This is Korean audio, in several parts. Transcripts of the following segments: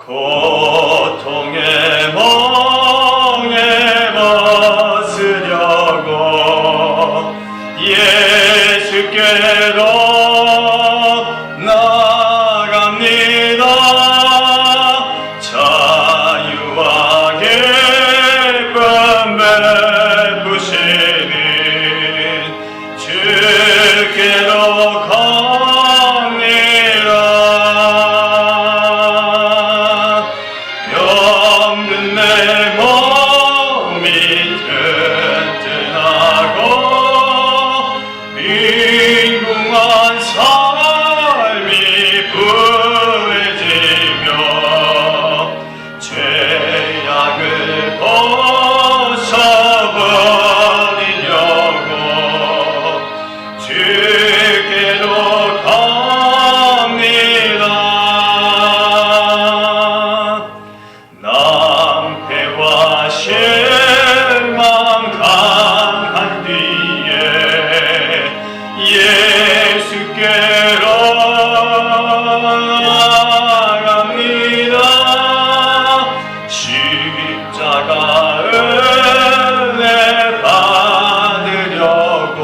고통의 멍에 벗으려고 예수께로 나갑니다. 자유와 기쁨 베푸시는 주께로 갑니다. 병든 내 몸이 튼튼하고 빈궁한 삶이 부해지며 죄악을 벗어버리려고 주께로 갑니다. 낭패와 실망 당한 뒤에 예수께로 나갑니다. 십자가 은혜 받으려고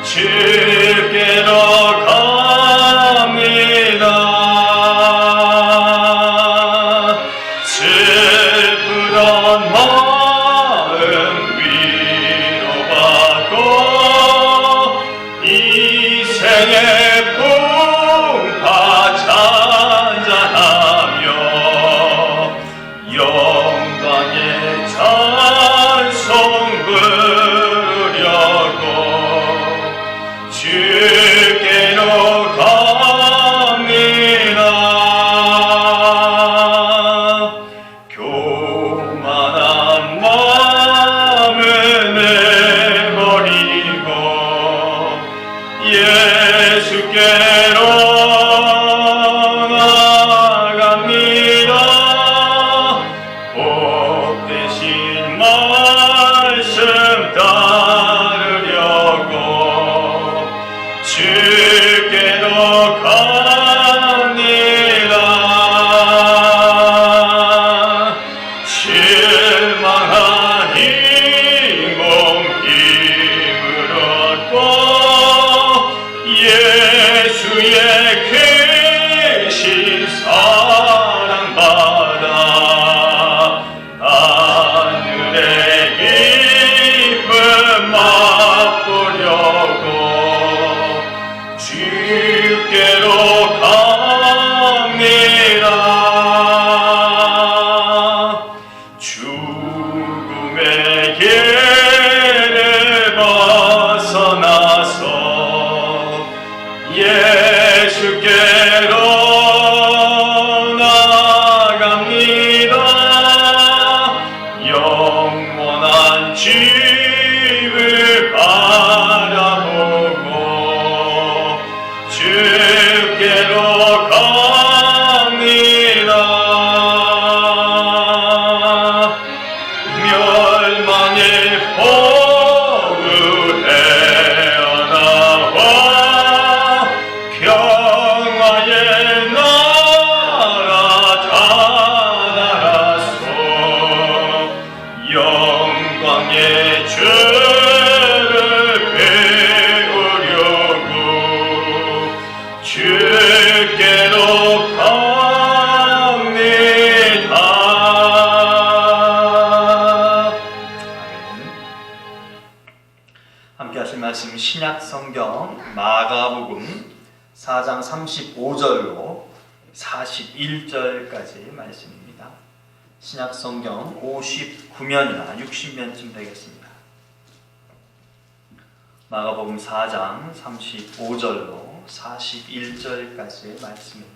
주께로 갑니다. 슬프던 마음 위로받고 이생의 풍파 찬잔하며 영광의 찬송 부르려고 주께로 갑니다. 교만한 마음을 내버리고 예수께로 나갑니다. 복되신 말씀 따르려고 주께로 갑니다. 실망한 인공 힘을 얻고 예수의 크신 사랑받아 하늘의 기쁨 맛보려고 주께로 갑니다. 죽음의 길을 벗어나서 예수께로 나갑니다. 영원한 집을 바라보고 주께로 갑니다. 멸망의 포로 헤어나와 평화의 나라 다다라서 영광의 주를 배우려고 주께로 갑니다. 함께 하실 말씀 신약 성경 마가복음 4장 35절로 41절까지 말씀입니다. 신약 성경 59면이나 60면쯤 되겠습니다. 마가복음 4장 35절로 41절까지의 말씀입니다.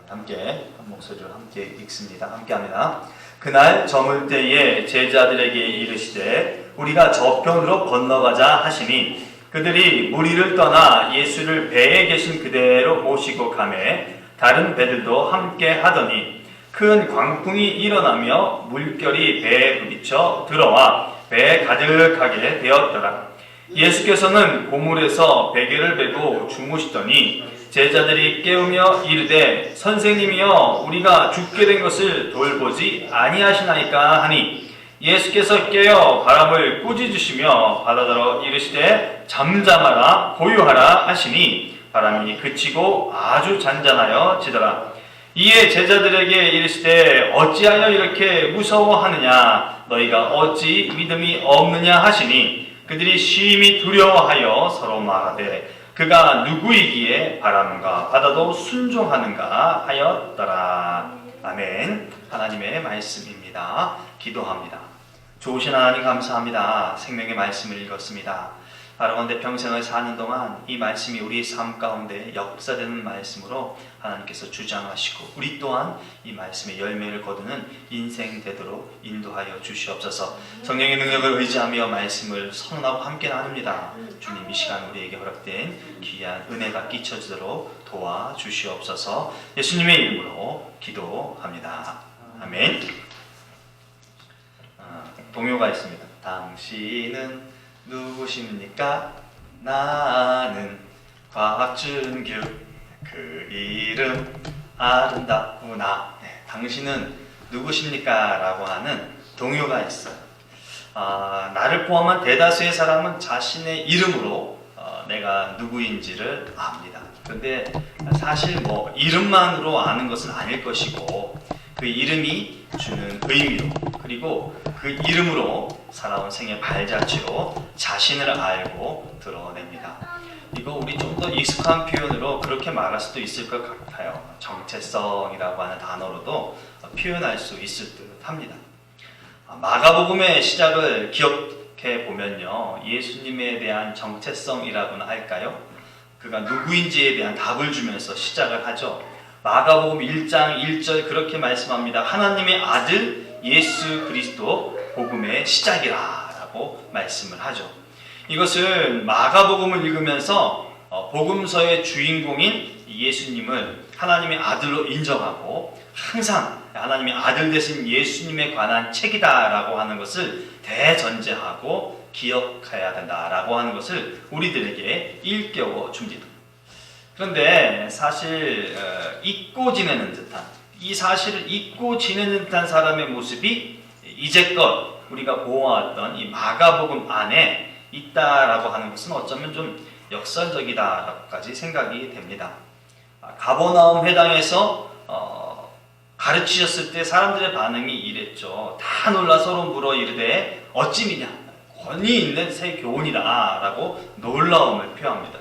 함께 한 목소리로 함께 읽습니다. 함께합니다. 그날 저물 때에 제자들에게 이르시되 우리가 저편으로 건너가자 하시니 그들이 무리를 떠나 예수를 배에 계신 그대로 모시고 가매 다른 배들도 함께 하더니 큰 광풍이 일어나며 물결이 배에 부딪혀 들어와 배에 가득하게 되었더라. 예수께서는 고물에서 베개를 베고 주무시더니 제자들이 깨우며 이르되 선생님이여 우리가 죽게 된 것을 돌보지 아니하시나이까 하니 예수께서 깨어 바람을 꾸짖으시며 바다더러 이르시되 잠잠하라 고요하라 하시니 바람이 그치고 아주 잔잔하여 지더라. 이에 제자들에게 이르시되 어찌하여 이렇게 무서워하느냐 너희가 어찌 믿음이 없느냐 하시니 그들이 심히 두려워하여 서로 말하되 그가 누구이기에 바람과 바다도 순종하는가 하였더라. 아멘. 하나님의 말씀입니다. 기도합니다. 좋으신 하나님 감사합니다. 생명의 말씀을 읽었습니다. 바라건대 평생을 사는 동안 이 말씀이 우리 삶 가운데 역사되는 말씀으로 하나님께서 주장하시고 우리 또한 이 말씀의 열매를 거두는 인생 되도록 인도하여 주시옵소서. 성령의 능력을 의지하며 말씀을 선언하고 함께 나눕니다. 주님 이 시간 우리에게 허락된 귀한 은혜가 끼쳐지도록 도와주시옵소서. 예수님의 이름으로 기도합니다. 아멘. 동요가 있습니다. 당신은 누구십니까? 나는 곽준규 그 이름 아름답구나. 네, 당신은 누구십니까? 라고 하는 동요가 있어요. 나를 포함한 대다수의 사람은 자신의 이름으로 내가 누구인지를 압니다. 그런데 사실 이름만으로 아는 것은 아닐 것이고 그 이름이 주는 의미로 그리고 그 이름으로 살아온 생의 발자취로 자신을 알고 드러냅니다. 이거 우리 좀 더 익숙한 표현으로 그렇게 말할 수도 있을 것 같아요. 정체성이라고 하는 단어로도 표현할 수 있을 듯 합니다. 마가복음의 시작을 기억해 보면요. 예수님에 대한 정체성이라고나 할까요? 그가 누구인지에 대한 답을 주면서 시작을 하죠. 마가복음 1장 1절 그렇게 말씀합니다. 하나님의 아들 예수 그리스도 복음의 시작이라 라고 말씀을 하죠. 이것은 마가복음을 읽으면서 복음서의 주인공인 예수님을 하나님의 아들로 인정하고 항상 하나님의 아들 되신 예수님에 관한 책이다 라고 하는 것을 대전제하고 기억해야 된다 라고 하는 것을 우리들에게 일깨워 줍니다. 그런데 사실 잊고 지내는 듯한 이 사실을 잊고 지내는 듯한 사람의 모습이 이제껏 우리가 보아왔던 이 마가복음 안에 있다라고 하는 것은 어쩌면 좀 역설적이다라고까지 생각이 됩니다. 가버나움 회당에서 가르치셨을 때 사람들의 반응이 이랬죠. 다 놀라 서로 물어 이르되 어찌 미냐 권위 있는 새 교훈이다 라고 놀라움을 표합니다.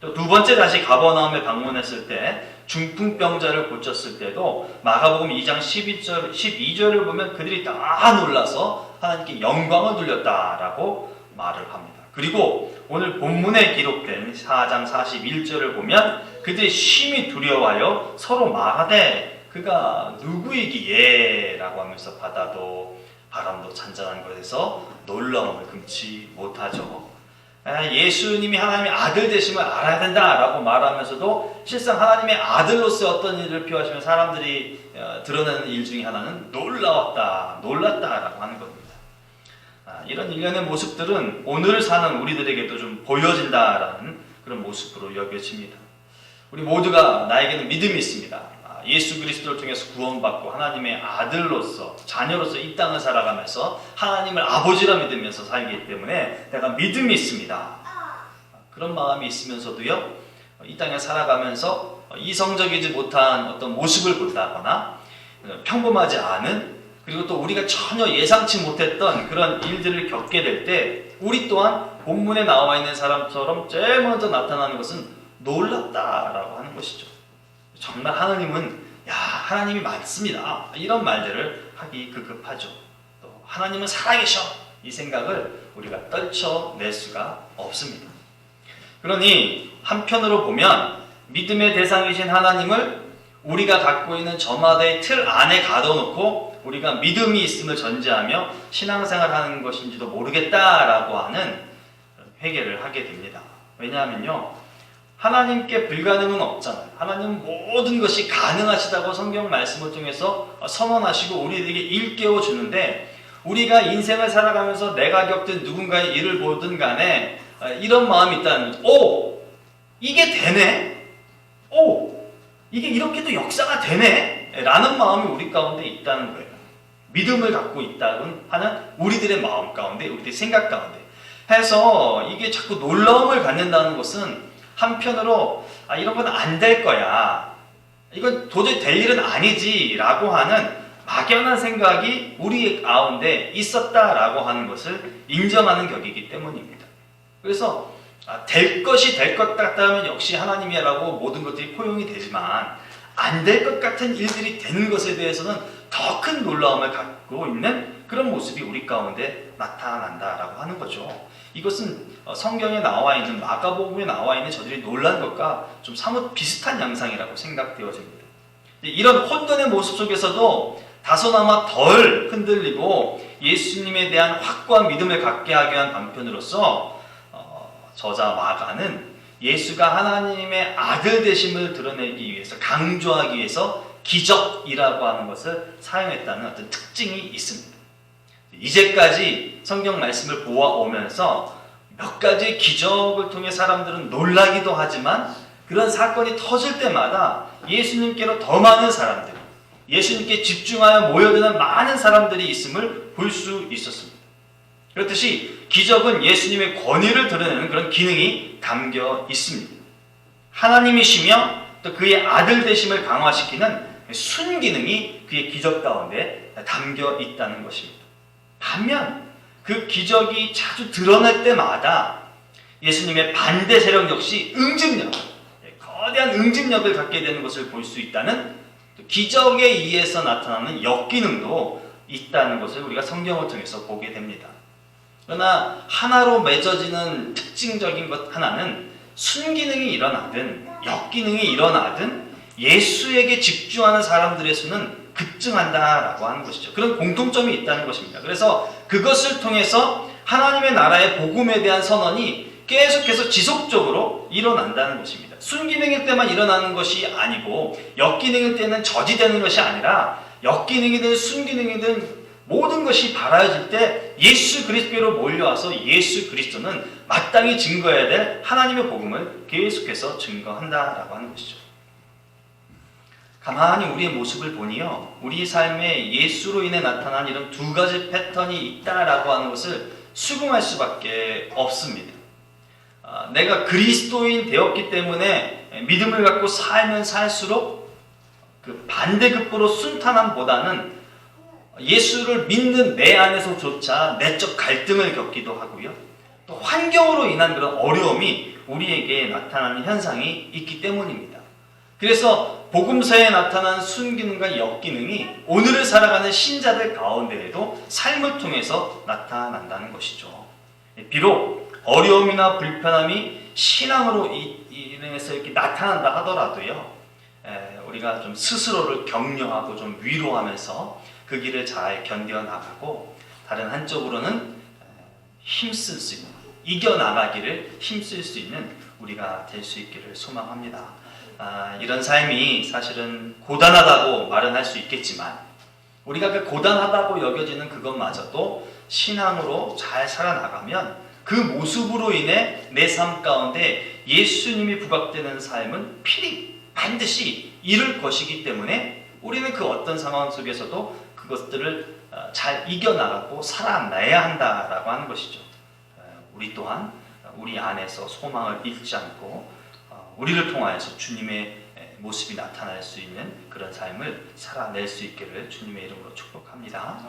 또 두 번째 다시 가버나움에 방문했을 때 중풍병자를 고쳤을 때도 마가복음 2장 12절을 보면 그들이 다 놀라서 하나님께 영광을 돌렸다라고 말을 합니다. 그리고 오늘 본문에 기록된 4장 41절을 보면 그들이 심히 두려워하여 서로 말하되 그가 누구이기에 라고 하면서 바다도 바람도 잔잔한 것에서 놀라움을 금치 못하죠. 예수님이 하나님의 아들 되심을 알아야 된다라고 말하면서도 실상 하나님의 아들로서 어떤 일을 표하시면 사람들이 드러내는 일 중에 하나는 놀랐다라고 하는 겁니다. 이런 일련의 모습들은 오늘 사는 우리들에게도 좀 보여진다라는 그런 모습으로 여겨집니다. 우리 모두가 나에게는 믿음이 있습니다. 예수 그리스도를 통해서 구원받고 하나님의 아들로서 자녀로서 이 땅을 살아가면서 하나님을 아버지라 믿으면서 살기 때문에 내가 믿음이 있습니다. 그런 마음이 있으면서도요 이 땅에 살아가면서 이성적이지 못한 어떤 모습을 본다거나 평범하지 않은 그리고 또 우리가 전혀 예상치 못했던 그런 일들을 겪게 될 때 우리 또한 본문에 나와 있는 사람처럼 제일 먼저 나타나는 것은 놀랍다라고 하는 것이죠. 정말 하나님은 하나님이 맞습니다. 이런 말들을 하기 급급하죠. 또 하나님은 살아계셔. 이 생각을 우리가 떨쳐낼 수가 없습니다. 그러니 한편으로 보면 믿음의 대상이신 하나님을 우리가 갖고 있는 저마다의 틀 안에 가둬놓고 우리가 믿음이 있음을 전제하며 신앙생활하는 것인지도 모르겠다라고 하는 회개를 하게 됩니다. 왜냐하면요 하나님께 불가능은 없잖아요. 하나님은 모든 것이 가능하시다고 성경 말씀을 통해서 선언하시고 우리에게 일깨워 주는데 우리가 인생을 살아가면서 내가 겪든 누군가의 일을 보든 간에 이런 마음이 있다는 거죠. 오! 이게 되네? 오! 이게 이렇게도 역사가 되네? 라는 마음이 우리 가운데 있다는 거예요. 믿음을 갖고 있다는 하는 우리들의 마음 가운데, 우리들의 생각 가운데 해서 이게 자꾸 놀라움을 갖는다는 것은 한편으로 이런 건 안 될 거야. 이건 도저히 될 일은 아니지 라고 하는 막연한 생각이 우리 가운데 있었다라고 하는 것을 인정하는 격이기 때문입니다. 그래서 될 것이 될 것 같다면 역시 하나님이라고 모든 것들이 포용이 되지만 안 될 것 같은 일들이 되는 것에 대해서는 더 큰 놀라움을 갖고 있는 그런 모습이 우리 가운데 나타난다라고 하는 거죠. 이것은 성경에 나와 있는 마가복음에 나와 있는 저들이 놀란 것과 좀 사뭇 비슷한 양상이라고 생각되어집니다. 이런 혼돈의 모습 속에서도 다소나마 덜 흔들리고 예수님에 대한 확고한 믿음을 갖게 하기 위한 방편으로서 저자 마가는 예수가 하나님의 아들 되심을 드러내기 위해서, 강조하기 위해서 기적이라고 하는 것을 사용했다는 어떤 특징이 있습니다. 이제까지 성경 말씀을 보아오면서 몇 가지 기적을 통해 사람들은 놀라기도 하지만 그런 사건이 터질 때마다 예수님께로 더 많은 사람들, 예수님께 집중하여 모여드는 많은 사람들이 있음을 볼 수 있었습니다. 그렇듯이 기적은 예수님의 권위를 드러내는 그런 기능이 담겨 있습니다. 하나님이시며 또 그의 아들 되심을 강화시키는 순기능이 그의 기적 가운데 담겨 있다는 것입니다. 반면 그 기적이 자주 드러날 때마다 예수님의 반대 세력 역시 응집력, 거대한 응집력을 갖게 되는 것을 볼 수 있다는 기적에 의해서 나타나는 역기능도 있다는 것을 우리가 성경을 통해서 보게 됩니다. 그러나 하나로 맺어지는 특징적인 것 하나는 순기능이 일어나든 역기능이 일어나든 예수에게 집중하는 사람들의 수는 급증한다라고 하는 것이죠. 그런 공통점이 있다는 것입니다. 그래서 그것을 통해서 하나님의 나라의 복음에 대한 선언이 계속해서 지속적으로 일어난다는 것입니다. 순기능일 때만 일어나는 것이 아니고 역기능일 때는 저지되는 것이 아니라 역기능이든 순기능이든 모든 것이 바라질 때 예수 그리스도로 몰려와서 예수 그리스도는 마땅히 증거해야 될 하나님의 복음을 계속해서 증거한다라고 하는 것이죠. 가만히 우리의 모습을 보니요, 우리 삶에 예수로 인해 나타난 이런 두 가지 패턴이 있다라고 하는 것을 수긍할 수밖에 없습니다. 내가 그리스도인 되었기 때문에 믿음을 갖고 살면 살수록 그 반대급부로 순탄함보다는 예수를 믿는 내 안에서조차 내적 갈등을 겪기도 하고요. 또 환경으로 인한 그런 어려움이 우리에게 나타나는 현상이 있기 때문입니다. 그래서 복음서에 나타난 순기능과 역기능이 오늘을 살아가는 신자들 가운데에도 삶을 통해서 나타난다는 것이죠. 비록 어려움이나 불편함이 신앙으로 인해서 이렇게 나타난다 하더라도요, 우리가 좀 스스로를 격려하고 좀 위로하면서 그 길을 잘 견뎌나가고 다른 한쪽으로는 힘쓸 수 있는, 이겨나가기를 힘쓸 수 있는 우리가 될 수 있기를 소망합니다. 이런 삶이 사실은 고단하다고 말은 할 수 있겠지만 우리가 그 고단하다고 여겨지는 그것마저도 신앙으로 잘 살아나가면 그 모습으로 인해 내 삶 가운데 예수님이 부각되는 삶은 필히 반드시 이룰 것이기 때문에 우리는 그 어떤 상황 속에서도 그것들을 잘 이겨나가고 살아내야 한다라고 하는 것이죠. 우리 또한 우리 안에서 소망을 잃지 않고 우리를 통하여서 주님의 모습이 나타날 수 있는 그런 삶을 살아낼 수 있기를 주님의 이름으로 축복합니다.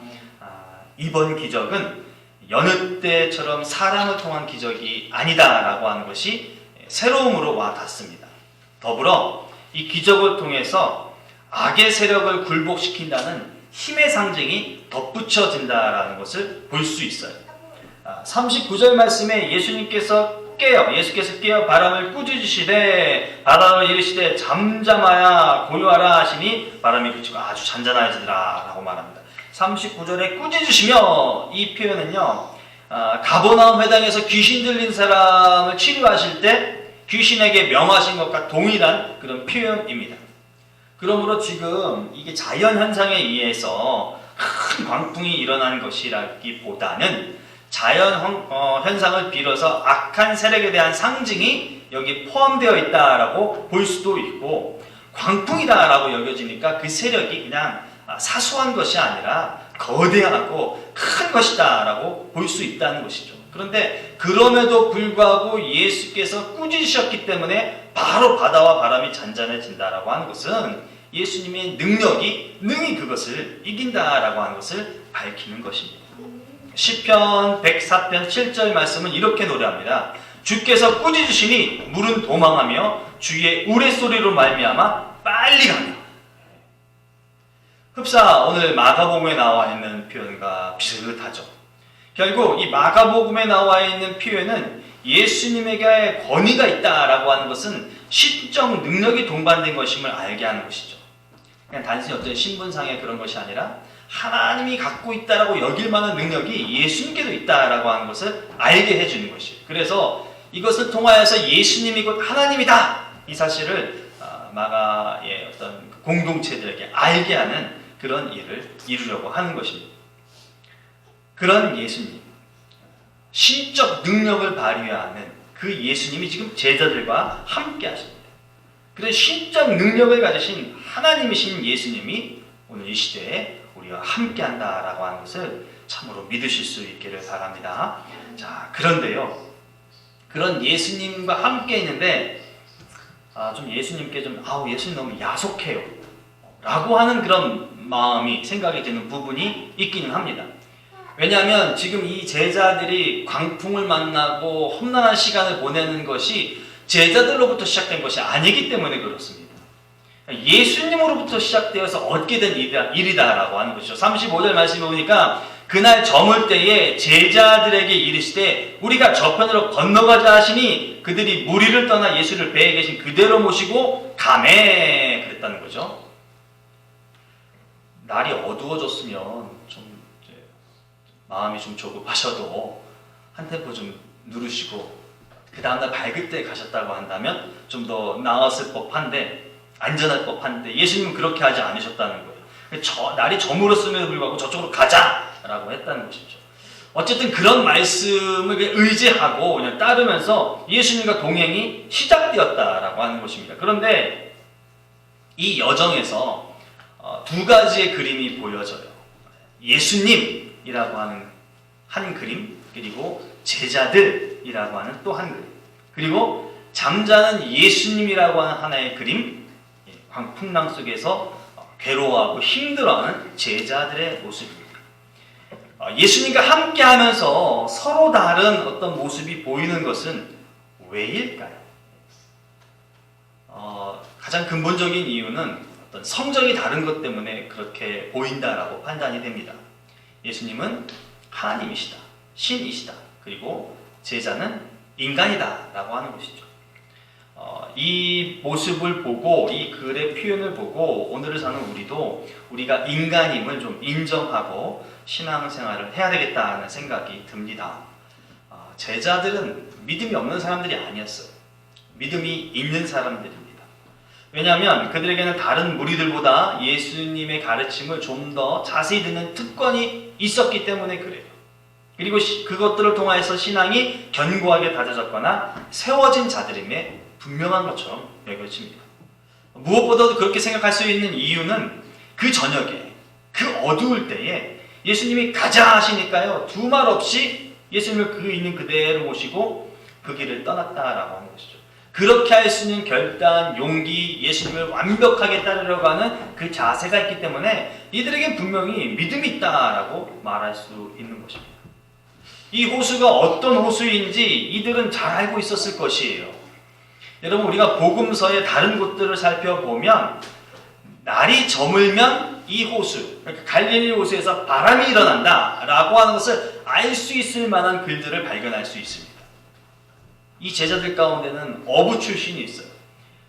이번 기적은 여느 때처럼 사람을 통한 기적이 아니다라고 하는 것이 새로움으로 와 닿습니다. 더불어 이 기적을 통해서 악의 세력을 굴복시킨다는 힘의 상징이 덧붙여진다라는 것을 볼 수 있어요. 39절 말씀에 예수께서 깨어 바람을 꾸짖으시되 바다를 이르시되 잠잠하여 고요하라 하시니 바람이 그치고 아주 잔잔해지더라 라고 말합니다. 39절에 꾸짖으시며, 이 표현은요, 가버나움 회당에서 귀신 들린 사람을 치료하실 때 귀신에게 명하신 것과 동일한 그런 표현입니다. 그러므로 지금 이게 자연현상에 의해서 큰 광풍이 일어난 것이라기보다는 자연 현상을 빌어서 악한 세력에 대한 상징이 여기 포함되어 있다라고 볼 수도 있고, 광풍이다라고 여겨지니까 그 세력이 그냥 사소한 것이 아니라 거대하고 큰 것이다라고 볼 수 있다는 것이죠. 그런데 그럼에도 불구하고 예수께서 꾸짖으셨기 때문에 바로 바다와 바람이 잔잔해진다라고 하는 것은 예수님의 능력이 능히 그것을 이긴다라고 하는 것을 밝히는 것입니다. 시편 104편 7절 말씀은 이렇게 노래합니다. 주께서 꾸짖으시니 물은 도망하며 주의 우레소리로 말미암아 빨리 가며. 흡사 오늘 마가복음에 나와 있는 표현과 비슷하죠. 결국 이 마가복음에 나와 있는 표현은 예수님에게 권위가 있다라고 하는 것은 신적 능력이 동반된 것임을 알게 하는 것이죠. 그냥 단순히 어떤 신분상의 그런 것이 아니라 하나님이 갖고 있다라고 여길 만한 능력이 예수님께도 있다라고 하는 것을 알게 해주는 것이에요. 그래서 이것을 통하여서 예수님이 곧 하나님이다! 이 사실을 마가의 어떤 공동체들에게 알게 하는 그런 일을 이루려고 하는 것입니다. 그런 예수님, 신적 능력을 발휘하는 그 예수님이 지금 제자들과 함께 하십니다. 그래서 신적 능력을 가지신 하나님이신 예수님이 오늘 이 시대에 우리와 함께 한다라고 하는 것을 참으로 믿으실 수 있기를 바랍니다. 자, 그런데요, 그런 예수님과 함께 있는데 좀 예수님께 예수님 너무 야속해요 라고 하는 그런 마음이 생각이 드는 부분이 있기는 합니다. 왜냐하면 지금 이 제자들이 광풍을 만나고 험난한 시간을 보내는 것이 제자들로부터 시작된 것이 아니기 때문에 그렇습니다. 예수님으로부터 시작되어서 얻게 된 일이다라고 하는 것이죠. 35절 말씀에 보니까 그날 저물 때에 제자들에게 이르시되 우리가 저편으로 건너가자 하시니 그들이 무리를 떠나 예수를 배에 계신 그대로 모시고 가매 그랬다는 거죠. 날이 어두워졌으면 좀 마음이 좀 조급하셔도 한 템포 좀 누르시고 그 다음날 밝을 때 가셨다고 한다면 좀 더 나았을 법한데, 안전할 법한데 예수님은 그렇게 하지 않으셨다는 거예요. 날이 저물었음에도 불구하고 저쪽으로 가자라고 했다는 것이죠. 어쨌든 그런 말씀을 의지하고 그냥 따르면서 예수님과 동행이 시작되었다라고 하는 것입니다. 그런데 이 여정에서 두 가지의 그림이 보여져요. 예수님이라고 하는 한 그림, 그리고 제자들이라고 하는 또 한 그림, 그리고 잠자는 예수님이라고 하는 하나의 그림, 광풍랑 속에서 괴로워하고 힘들어하는 제자들의 모습입니다. 예수님과 함께하면서 서로 다른 어떤 모습이 보이는 것은 왜일까요? 가장 근본적인 이유는 어떤 성정이 다른 것 때문에 그렇게 보인다라고 판단이 됩니다. 예수님은 하나님이시다, 신이시다, 그리고 제자는 인간이다 라고 하는 것이죠. 이 모습을 보고, 이 글의 표현을 보고 오늘을 사는 우리도 우리가 인간임을 좀 인정하고 신앙생활을 해야 되겠다는 생각이 듭니다. 제자들은 믿음이 없는 사람들이 아니었어요. 믿음이 있는 사람들입니다. 왜냐하면 그들에게는 다른 무리들보다 예수님의 가르침을 좀 더 자세히 듣는 특권이 있었기 때문에 그래요. 그리고 그것들을 통해서 신앙이 견고하게 다져졌거나 세워진 자들임에 분명한 것처럼 여겨집니다. 무엇보다도 그렇게 생각할 수 있는 이유는 그 저녁에, 그 어두울 때에 예수님이 가자 하시니까요, 두 말 없이 예수님을 그 있는 그대로 모시고 그 길을 떠났다라고 하는 것이죠. 그렇게 할 수 있는 결단, 용기, 예수님을 완벽하게 따르려고 하는 그 자세가 있기 때문에 이들에겐 분명히 믿음이 있다라고 말할 수 있는 것입니다. 이 호수가 어떤 호수인지 이들은 잘 알고 있었을 것이에요. 여러분, 우리가 복음서의 다른 곳들을 살펴보면 날이 저물면 이 호수, 그러니까 갈릴리 호수에서 바람이 일어난다라고 하는 것을 알 수 있을 만한 글들을 발견할 수 있습니다. 이 제자들 가운데는 어부 출신이 있어요.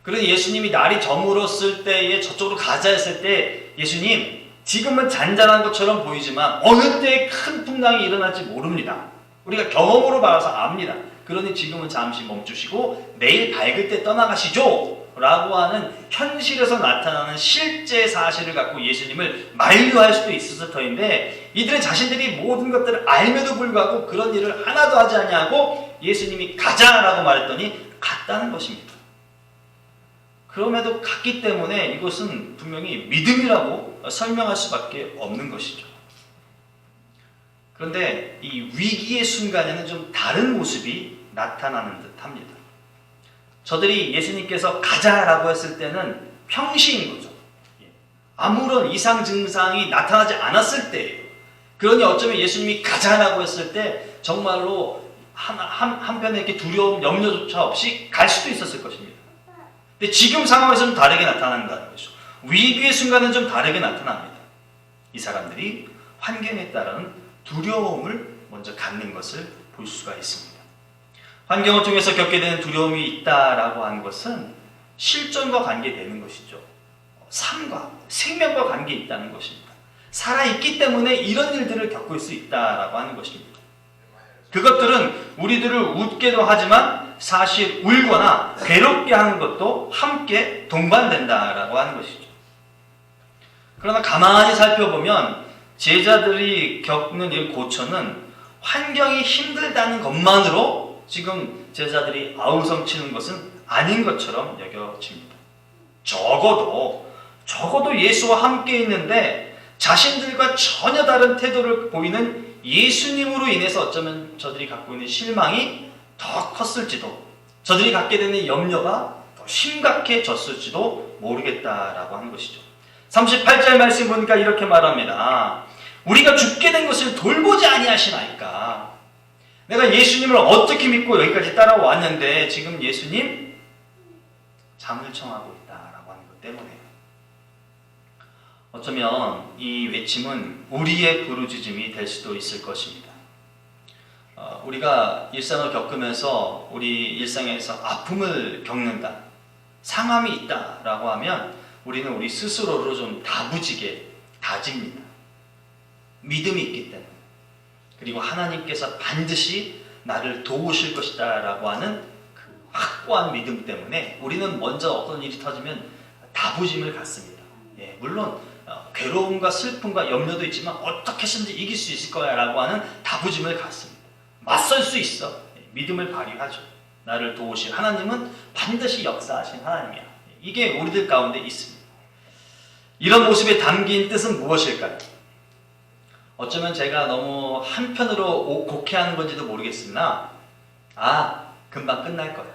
그러니 예수님이 날이 저물었을 때에 저쪽으로 가자 했을 때 예수님, 지금은 잔잔한 것처럼 보이지만 어느 때에 큰 풍랑이 일어날지 모릅니다. 우리가 경험으로 봐서 압니다. 그러니 지금은 잠시 멈추시고 내일 밝을 때 떠나가시죠 라고 하는 현실에서 나타나는 실제 사실을 갖고 예수님을 만류할 수도 있었을 터인데 이들은 자신들이 모든 것들을 알면도 불구하고 그런 일을 하나도 하지 아니하고 예수님이 가자라고 말했더니 갔다는 것입니다. 그럼에도 갔기 때문에 이것은 분명히 믿음이라고 설명할 수밖에 없는 것이죠. 그런데 이 위기의 순간에는 좀 다른 모습이 나타나는 듯합니다. 저들이 예수님께서 가자라고 했을 때는 평시인 거죠. 아무런 이상 증상이 나타나지 않았을 때예요. 그러니 어쩌면 예수님이 가자라고 했을 때 정말로 한편에 이렇게 두려움, 염려조차 없이 갈 수도 있었을 것입니다. 근데 지금 상황에서는 다르게 나타난다는 거죠. 위기의 순간은 좀 다르게 나타납니다. 이 사람들이 환경에 따른 두려움을 먼저 갖는 것을 볼 수가 있습니다. 환경을 통해서 겪게 되는 두려움이 있다라고 하는 것은 실존과 관계되는 것이죠. 삶과 생명과 관계 있다는 것입니다. 살아있기 때문에 이런 일들을 겪을 수 있다라고 하는 것입니다. 그것들은 우리들을 웃게도 하지만 사실 울거나 괴롭게 하는 것도 함께 동반된다라고 하는 것이죠. 그러나 가만히 살펴보면 제자들이 겪는 이 고초는 환경이 힘들다는 것만으로 지금 제자들이 아우성치는 것은 아닌 것처럼 여겨집니다. 적어도 예수와 함께 있는데 자신들과 전혀 다른 태도를 보이는 예수님으로 인해서 어쩌면 저들이 갖고 있는 실망이 더 컸을지도, 저들이 갖게 되는 염려가 더 심각해졌을지도 모르겠다라고 하는 것이죠. 38절 말씀 보니까 이렇게 말합니다. 우리가 죽게 된 것을 돌보지 아니하시나이까. 내가 예수님을 어떻게 믿고 여기까지 따라왔는데 지금 예수님 잠을 청하고 있다라고 하는 것 때문에 어쩌면 이 외침은 우리의 부르짖음이 될 수도 있을 것입니다. 우리가 일상을 겪으면서 우리 일상에서 아픔을 겪는다, 상함이 있다라고 하면 우리는 우리 스스로를 좀 다부지게 다집니다. 믿음이 있기 때문에. 그리고 하나님께서 반드시 나를 도우실 것이다 라고 하는 그 확고한 믿음 때문에 우리는 먼저 어떤 일이 터지면 다부짐을 갖습니다. 물론 괴로움과 슬픔과 염려도 있지만 어떻게 해서든지 이길 수 있을 거야 라고 하는 다부짐을 갖습니다. 맞설 수 있어. 믿음을 발휘하죠. 나를 도우실 하나님은 반드시 역사하신 하나님이야. 이게 우리들 가운데 있습니다. 이런 모습에 담긴 뜻은 무엇일까요? 어쩌면 제가 너무 한편으로 곡해하는 건지도 모르겠으나 금방 끝날 거야.